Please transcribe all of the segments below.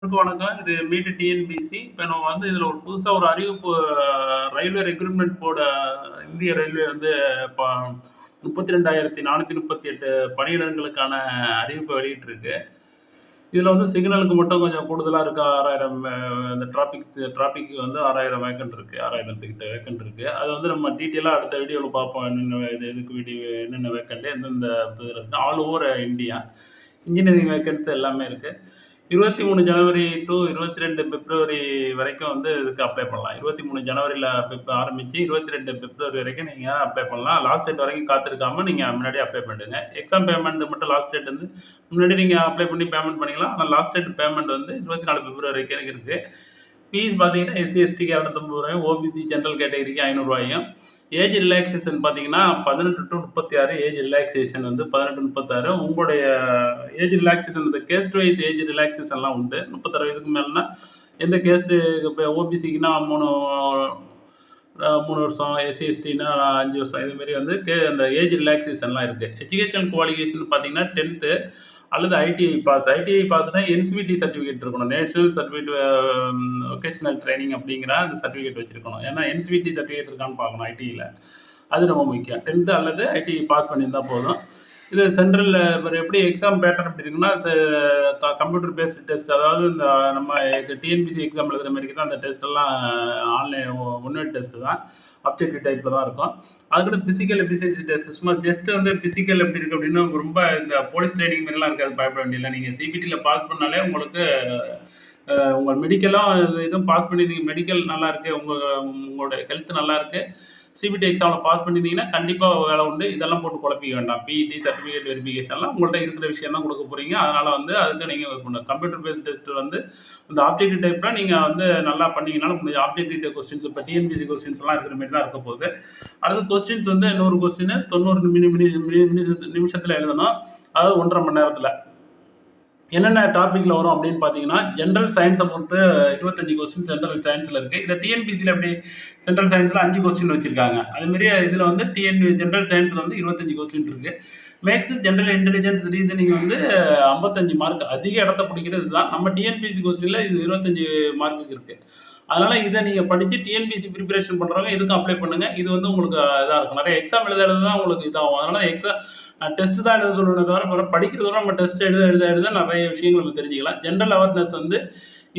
வணக்கம். இது meet TNPSC. இப்ப நம்ம வந்து இதுல புதுசா ஒரு அறிவிப்பு ரயில்வே ரெக்ரூட்மென்ட் போர்டு இந்திய ரயில்வே வந்து இப்ப 32,438 பணியிடங்களுக்கான அறிவிப்ப வெளியிட்டிருக்கு. இதுல வந்து சிக்னலுக்கு மட்டும் கொஞ்சம் கூடுதலா இருக்கு. 6,000 இந்த டிராபிக் வந்து 6,000 வேக்கன்ட் இருக்கு. 6,000 கிட்ட வேக்கன்ட் இருக்கு. அது வந்து நம்ம டீட்டெயிலா அடுத்த வீடியோல பார்ப்போம். என்னென்ன எதுக்கு என்னென்ன வேக்கன்ட் எந்தெந்த இது இருக்கு. All over India. இன்ஜினியரிங் வேக்கன்ட்ஸ் எல்லாமே இருக்கு. 23 ஜனவரி டூ 22 பிப்ரவரி வரைக்கும் வந்து இதுக்கு அப்ளை பண்ணலாம். 23 ஜனவரியில ஆரம்பிச்சு 22 பிப்ரவரி வரைக்கும் நீங்க அப்ளை பண்ணலாம். லாஸ்ட் டேட் வரைக்கும் காத்திருக்காம நீங்க முன்னாடியே அப்ளை பண்ணிடுங்க. எக்ஸாம் பேமெண்ட் மட்டும் லாஸ்ட் டேட் வந்து முன்னாடி நீங்க அப்ளை பண்ணி பேமெண்ட் பண்ணிக்கலாம். ஆனா லாஸ்ட் டேட் பேமெண்ட் வந்து 24 பிப்ரவரி வரைக்கும் இருக்கு. ஃபீஸ் பார்த்தீங்கன்னா எஸ்சி எஸ்டிக்கு ரூ. 250, ஓபிசி ஜென்ரல் கேட்டகரிக்கு ரூ. 500. ஏஜ் ரிலாக்ஸேஷன் பார்த்தீங்கன்னா 18 டு 36 ஏஜ் ரிலாக்ஸேஷன் வந்து 18 36. உங்களுடைய ஏஜ் ரிலாக்ஸேஷன் இந்த கேஸ்ட் வைஸ் ஏஜ் ரிலாக்ஸேஷன்லாம் உண்டு. 36 வயசுக்கு மேலனா எந்த கேஸ்ட்டு இப்போ ஓபிசிக்குன்னா 3 வருஷம், எஸ்சி எஸ்டினா 5 வருஷம், இதுமாரி வந்து அந்த ஏஜ் ரிலாக்ஸேஷன்லாம் இருக்குது. எஜுகேஷன் குவாலிஃபிகேஷன் பார்த்தீங்கன்னா 10th அல்லது ஐடிஐ பாஸ். ஐடிஐ பாஸ்னா என்சிவிடி சர்டிஃபிகேட் இருக்கணும். நேஷனல் சர்டிஃபிகேட் வொகேஷனல் ட்ரைனிங் அப்படிங்கிற அந்த சர்டிஃபிகேட் வச்சிருக்கணும். ஏன்னா என்சிவிடி சர்டிஃபிகேட் இருக்கான்னு பார்க்கணும் ஐடியில். அது ரொம்ப முக்கியம். 10th அல்லது ஐடிஐ பாஸ் பண்ணியிருந்தா போதும். இது சென்ட்ரல் எப்படி எக்ஸாம் பேட்டர்ன் எப்படி இருக்குன்னா கம்ப்யூட்டர் பேஸ்டு டெஸ்ட், அதாவது இந்த நம்ம டிஎன்பிசி எக்ஸாம் எழுதுகிற மாதிரி தான் அந்த டெஸ்ட் எல்லாம் ஆன்லைன் ஒன் டெஸ்ட் தான், அப்ஜெக்டிவ் டைப்பில் தான் இருக்கும். அதுக்கப்புறம் பிசிக்கல் எஃபிஷியன்சி டெஸ்ட் சும்மா ஜஸ்ட் வந்து பிசிக்கல் எப்படி இருக்குது அப்படின்னா ரொம்ப இந்த போலீஸ் ட்ரைனிங் மாதிரிலாம் இருக்காது, பயப்பட வேண்டியதில்லை. நீங்கள் சிபிடியில் பாஸ் பண்ணாலே உங்களுக்கு உங்கள் மெடிக்கலும் இதுவும் பாஸ் பண்ணியிருந்தீங்க, மெடிக்கல் நல்லா இருக்குது, உங்களோட ஹெல்த் நல்லா இருக்குது, சிபிடி எக்ஸாமில் பாஸ் பண்ணியிருந்தீங்கன்னா கண்டிப்பாக வேலை உண்டு. இதெல்லாம் போட்டு குழப்பிக்க வேண்டாம். பிஇடி சர்டிஃபிகேட் வெரிஃபிகேஷன்லாம் உங்கள்கிட்ட இருக்கிற விஷயம் தான் கொடுக்க போகிறீங்க. அதனால் வந்து அதுக்கு நீங்கள் இது பண்ணணும். கம்ப்யூட்டர் பேஸ்ட் டெஸ்ட் வந்து இந்த ஆப்ஜெக்டிவ் டைப்பில் நீங்கள் வந்து நல்லா பண்ணிங்கனாலும் முடிஞ்சு. ஆப்ஜெக்டிவ் கொஸ்டின்ஸ் இப்போ டிஎன்பிசி கொஸ்டின்ஸ்லாம் இருக்கிற மாதிரி தான் இருக்க போகுது. அடுத்து கொஸ்டின்ஸ் வந்து 100 கொஸ்டின் 90 நிமிஷத்தில் எழுதணும், அதாவது 1.5 மணி நேரத்தில். என்னென்ன டாப்பிக்கில் வரும் அப்படின்னு பார்த்தீங்கன்னா, ஜென்ரல் சயின்ஸை பொறுத்து 25 கொஸ்டின் ஜென்ரல் சயின்ஸில் இருக்குது. இதை டிஎன்பிசியில் எப்படி ஜென்ரல் சயின்ஸில் 5 கொஸ்டின் வச்சுருக்காங்க. அதுமாரி இதில் வந்து ஜென்ரல் சயின்ஸில் வந்து 25 கொஸ்டின் இருக்குது. மேக்ஸ், ஜென்ரல் இன்டெலிஜென்ஸ், ரீசனிங் வந்து 55 மார்க். அதிக இடத்த பிடிக்கிறது இதுதான். நம்ம டிஎன்பிசி கொஸ்டினில் இது 25 மார்க்குக்கு இருக்குது. அதனால் இதை நீங்கள் படித்து டிஎன்பிசி ப்ரிப்பரேஷன் பண்ணுறவங்க இதுக்கும் அப்ளை பண்ணுங்கள். இது வந்து உங்களுக்கு இதாக இருக்கும். நிறைய எக்ஸாம் எழுத தான் உங்களுக்கு இதாகும். அதனால் டெஸ்ட் தான் எழுத சொல்லுவேன் தவிர படிக்கிறதோட நம்ம டெஸ்ட் எழுத நிறைய விஷயங்கள் நம்ம தெரிஞ்சுக்கலாம். ஜென்ரல் அவேர்னஸ் வந்து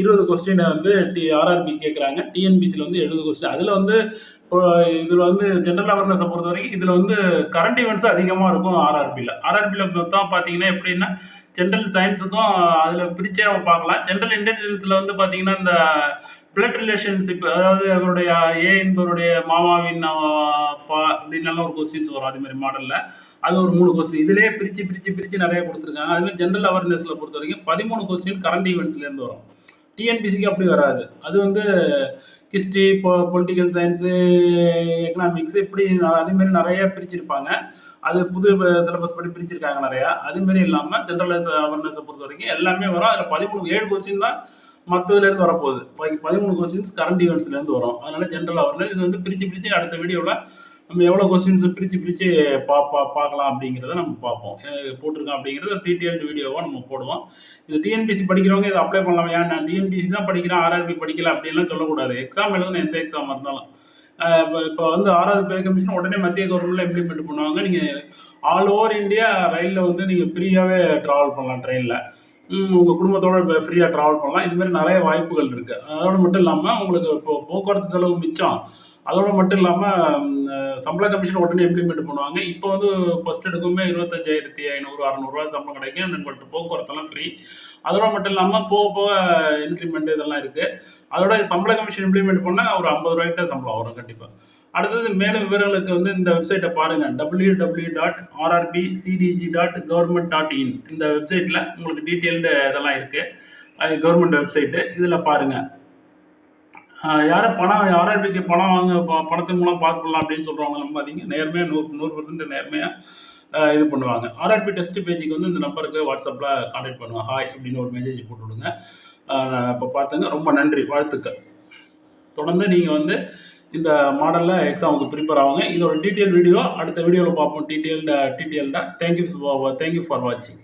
20 கொஸ்டினை வந்து ஆர்ஆர்பி கேட்குறாங்க. டிஎன்பிசியில் வந்து 70 கொஸ்டின். அதில் வந்து இதில் வந்து ஜென்ரல் அவேர்னஸை பொறுத்த வரைக்கும் இதில் வந்து கரண்ட் ஈவெண்ட்ஸ் அதிகமாக இருக்கும். ஆர்ஆர்பியில் தான் பார்த்தீங்கன்னா எப்படின்னா ஜென்ரல் சயின்ஸுக்கும் அதில் பிரிச்சே நம்ம பார்க்கலாம். ஜென்ரல் இன்டெலிஜென்ஸில் வந்து பார்த்தீங்கன்னா இந்த பிளட் ரிலேஷன்ஷிப், அதாவது அவருடைய ஏ என்பவருடைய மாமாவின் அப்பா அப்படின்னாலும் ஒரு கொஸ்டின்ஸ் வரும். அதேமாதிரி மாடலில் அது ஒரு 3 கொஸ்டின் இதிலே பிரித்து நிறைய கொடுத்துருக்காங்க. அதுமாதிரி ஜென்ரல் அவேர்னஸில் பொறுத்த வரைக்கும் 13 கொஸ்டின் கரண்ட் ஈவெண்ட்ஸ்லேருந்து வரும். டிஎன்பிசிக்கு அப்படி வராது. அது வந்து ஹிஸ்ட்ரி, பொலிட்டிக்கல் சயின்ஸு, எக்கனாமிக்ஸ், இப்படி அதேமாரி நிறைய பிரிச்சிருப்பாங்க. அது புது சிலபஸ் படி பிரிச்சிருக்காங்க நிறையா. அதுமாரி இல்லாமல் ஜென்ரல் அவேர்னஸை பொறுத்த வரைக்கும் எல்லாமே வரும். அதில் 7 கொஸ்டின் தான் மற்றதுலேருந்து வரப்போகுது. 13 கொஸ்டின்ஸ் கரண்ட் ஈவெண்ட்ஸ்லேருந்து வரும். அதனால் ஜென்ரல் அவேர்னஸ் இது வந்து பிரித்து அடுத்த வீடியோவில் நம்ம எவ்வளோ கொஸ்டின்ஸ் பிரித்து பார்க்கலாம் அப்படிங்கிறத நம்ம பார்ப்போம். போட்டிருக்கோம் அப்படிங்கிறது ஒரு டீட்டெயில்டு வீடியோவாக நம்ம போடுவோம். இது டிஎன்பிசி படிக்கிறவங்க இதை அப்ளை பண்ணலாம். ஏன் நான் டிஎன்பிசி தான் படிக்கிறேன், ஆர்ஆர்பி படிக்கல அப்படின்லாம் சொல்லக்கூடாது. எக்ஸாம் எழுதுன எந்த எக்ஸாமாக இருந்தாலும் இப்போ வந்து 6வது பே கமிஷன் உடனே மத்திய கவர்மெண்ட்டில் இம்ப்ளிமெண்ட் பண்ணுவாங்க. நீங்கள் ஆல் ஓவர் இந்தியா ரயிலில் வந்து நீங்கள் ஃப்ரீயாகவே ட்ராவல் பண்ணலாம். ட்ரெயினில் உங்கள் குடும்பத்தோடு ஃப்ரீயாக ட்ராவல் பண்ணலாம். இதுமாரி நிறைய வாய்ப்புகள் இருக்குது. அதோடு மட்டும் இல்லாமல் உங்களுக்கு இப்போ போக்குவரத்து செலவு மிச்சம். அதோடு மட்டும் இல்லாமல் சம்பள கமிஷன் உடனே இம்ப்ளிமெண்ட் பண்ணுவாங்க. இப்போ வந்து ஃபஸ்ட் எடுக்குமே 25,500 600 சம்பளம் கிடைக்கும். உங்கள்கிட்ட போக்குவரத்தெல்லாம் ஃப்ரீ. அதோட மட்டும் இல்லாமல் போக இன்க்ரிமெண்ட் இதெல்லாம் இருக்குது. அதோட சம்பள கமிஷன் இம்ப்ளிமெண்ட் பண்ணால் ஒரு 50 ரூபாய்க்கிட்ட சம்பளம் வரும் கண்டிப்பாக. அடுத்தது மேலும் விவரங்களுக்கு வந்து இந்த வெப்சைட்டை பாருங்கள், www.rrbcdg.government.in. இந்த வெப்சைட்டில் உங்களுக்கு டீட்டெயில்டு இதெல்லாம் இருக்குது. அது கவர்மெண்ட் வெப்சைட்டு. இதில் பாருங்கள். யாரும் ஆர்ஆர்பிக்கு பணம் வாங்க பணத்தின் மூலம் பாஸ் பண்ணலாம் அப்படின்னு சொல்கிறவங்க நம்பாதீங்க. நேர்மையாக 100% நேர்மையாக இது பண்ணுவாங்க. ஆர்ஆர்பி டெஸ்ட் பேஜுக்கு வந்து இந்த நம்பருக்கு வாட்ஸ்அப்பில் கான்டாக்ட் பண்ணுவாங்க. ஹாய் அப்படின்னு ஒரு மெசேஜ் போட்டு விடுங்க. இப்போ பார்த்துங்க. ரொம்ப நன்றி, வாழ்த்துக்கள். தொடர்ந்து நீங்கள் வந்து இந்த மாடலில் எக்ஸாமுக்கு ப்ரிப்பேர் ஆகுங்க. இதோட டீட்டெயில் வீடியோ அடுத்த வீடியோவில் பார்ப்போம். டீட்டெயில்டாக. தேங்க்யூ ஃபார் வாட்சிங்.